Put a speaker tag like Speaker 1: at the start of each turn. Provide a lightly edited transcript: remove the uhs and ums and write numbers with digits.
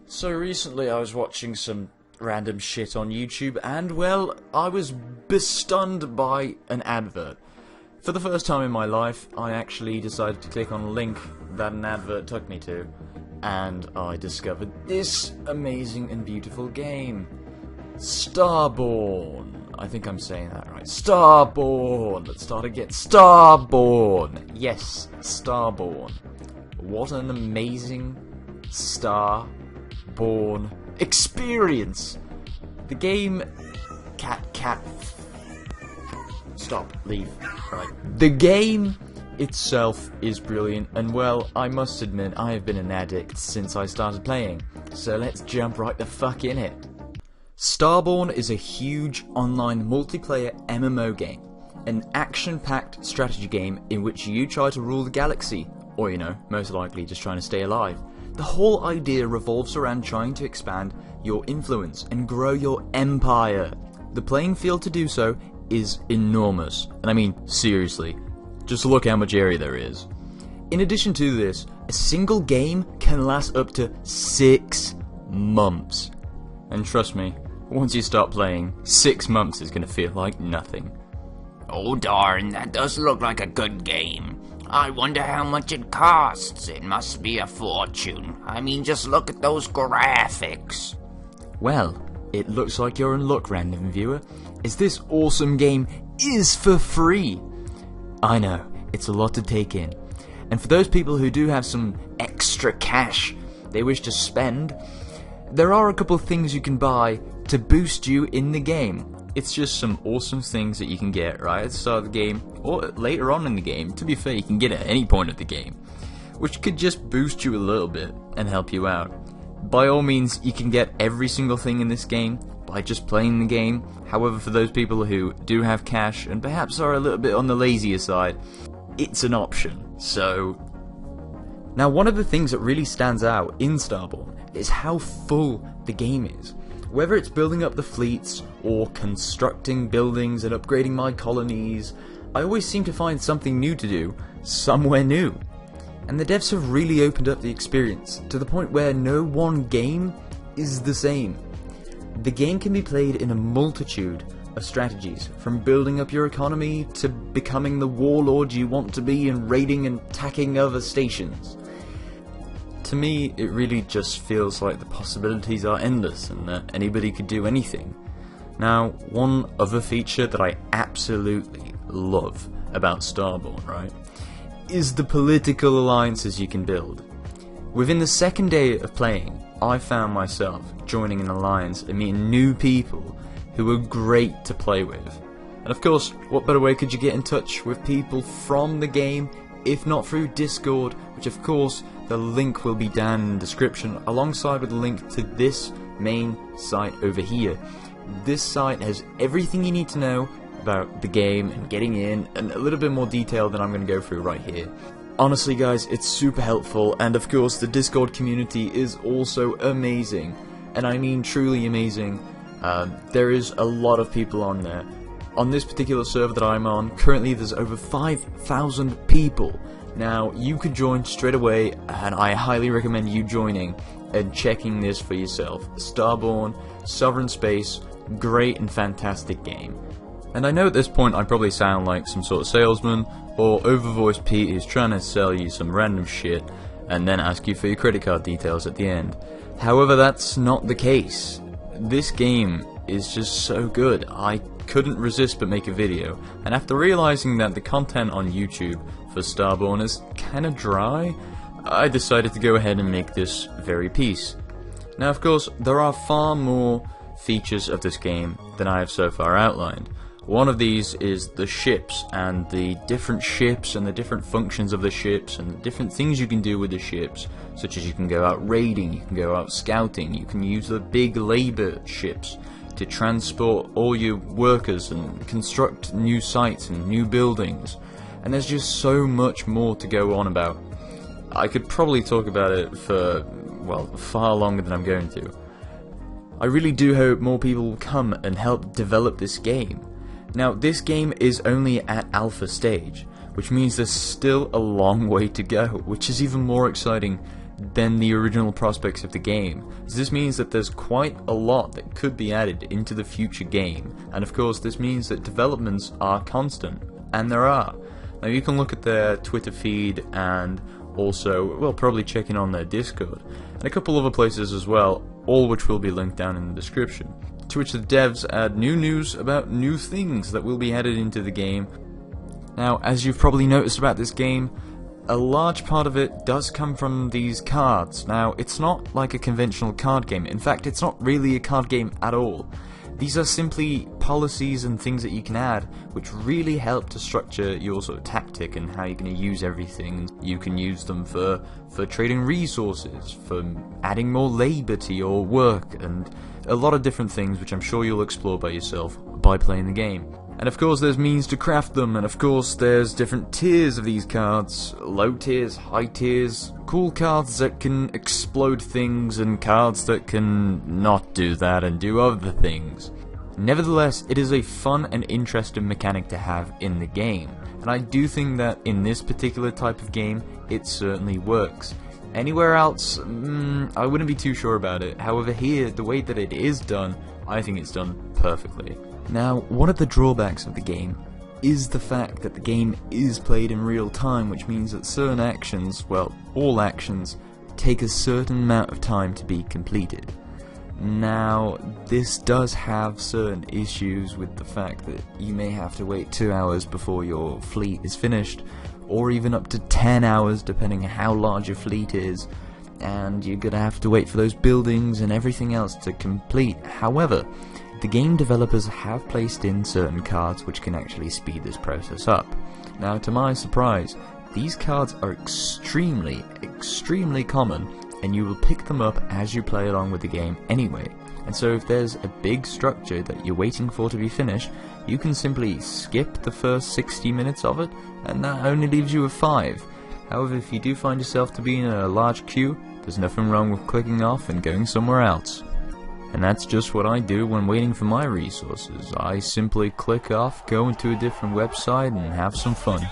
Speaker 1: So recently I was watching some random shit on YouTube and, well, I was bestunned by an advert. For the first time in my life, I actually decided to click on a link that an advert took me to, and I discovered this amazing and beautiful game. Starborne. I think I'm saying that right. Starborne. Let's start again. Starborne. Yes, Starborne. What an amazing Starborne experience. The game... Stop. Leave. Right. The game itself is brilliant, and well, I must admit, I have been an addict since I started playing. So let's jump right the fuck in it. Starborne is a huge online multiplayer MMO game, an action-packed strategy game in which you try to rule the galaxy, or you know, most likely just trying to stay alive. The whole idea revolves around trying to expand your influence and grow your empire. The playing field to do so is enormous, and I mean seriously, just look how much area there is. In addition to this, a single game can last up to 6 months. And trust me, once you start playing, 6 months is going to feel like nothing.
Speaker 2: Oh darn, that does look like a good game. I wonder how much it costs. It must be a fortune. I mean, just look at those graphics.
Speaker 1: Well, it looks like you're in luck, random viewer, as this awesome game is for free. I know, it's a lot to take in. And for those people who do have some extra cash they wish to spend, there are a couple of things you can buy to boost you in the game. It's just some awesome things that you can get right at the start of the game, or later on in the game. To be fair, you can get it at any point of the game, which could just boost you a little bit and help you out. By all means, you can get every single thing in this game by just playing the game. However, for those people who do have cash and perhaps are a little bit on the lazier side, it's an option. So, now one of the things that really stands out in Starborne is how full the game is. Whether it's building up the fleets, or constructing buildings and upgrading my colonies, I always seem to find something new to do, somewhere new. And the devs have really opened up the experience, to the point where no one game is the same. The game can be played in a multitude of strategies, from building up your economy to becoming the warlord you want to be and raiding and attacking other stations. To me, it really just feels like the possibilities are endless and that anybody could do anything. Now, one other feature that I absolutely love about Starborne, right, is the political alliances you can build. Within the second day of playing, I found myself joining an alliance and meeting new people who were great to play with. And of course, what better way could you get in touch with people from the game if not through Discord, which of course the link will be down in the description alongside with a link to this main site over here. This site has everything you need to know about the game and getting in, and a little bit more detail than I'm going to go through right here. Honestly guys, it's super helpful, and of course the Discord community is also amazing, and I mean truly amazing. There is a lot of people on there. On this particular server that I'm on, currently there's over 5,000 people. Now, you could join straight away, and I highly recommend you joining and checking this for yourself. Starborne, Sovereign Space, great and fantastic game. And I know at this point I probably sound like some sort of salesman, or overvoiced Pete who's trying to sell you some random shit, and then ask you for your credit card details at the end. However, that's not the case. This game is just so good. I couldn't resist but make a video, and after realizing that the content on YouTube for Starborne is kinda dry, I decided to go ahead and make this very piece. Now of course, there are far more features of this game than I have so far outlined. One of these is the ships, and the different ships and the different functions of the ships and the different things you can do with the ships, such as you can go out raiding, you can go out scouting, you can use the big labor ships to transport all your workers and construct new sites and new buildings. And there's just so much more to go on about. I could probably talk about it for, well, far longer than I'm going to. I really do hope more people will come and help develop this game. Now, this game is only at alpha stage, which means there's still a long way to go, which is even more exciting than the original prospects of the game. So this means that there's quite a lot that could be added into the future game, and of course this means that developments are constant, and there are. Now you can look at their Twitter feed and also, well, probably check in on their Discord, and a couple other places as well, all which will be linked down in the description, to which the devs add new news about new things that will be added into the game. Now, as you've probably noticed about this game, a large part of it does come from these cards. Now, it's not like a conventional card game. In fact, it's not really a card game at all. These are simply policies and things that you can add, which really help to structure your sort of tactic and how you're going to use everything. You can use them for trading resources, for adding more labor to your work, and a lot of different things which I'm sure you'll explore by yourself by playing the game. And of course there's means to craft them, and of course there's different tiers of these cards, low tiers, high tiers, cool cards that can explode things, and cards that can not do that and do other things. Nevertheless, it is a fun and interesting mechanic to have in the game, and I do think that in this particular type of game, it certainly works. Anywhere else, I wouldn't be too sure about it. However, here, the way that it is done, I think it's done perfectly. Now, one of the drawbacks of the game is the fact that the game is played in real time, which means that certain actions, well, all actions, take a certain amount of time to be completed. Now, this does have certain issues with the fact that you may have to wait 2 hours before your fleet is finished, or even up to 10 hours depending on how large your fleet is, and you're gonna have to wait for those buildings and everything else to complete. However, the game developers have placed in certain cards which can actually speed this process up. Now, to my surprise, these cards are extremely common, and you will pick them up as you play along with the game anyway. And so if there's a big structure that you're waiting for to be finished, you can simply skip the first 60 minutes of it, and that only leaves you with 5. However, if you do find yourself to be in a large queue, there's nothing wrong with clicking off and going somewhere else. And that's just what I do when waiting for my resources. I simply click off, go into a different website, and have some fun.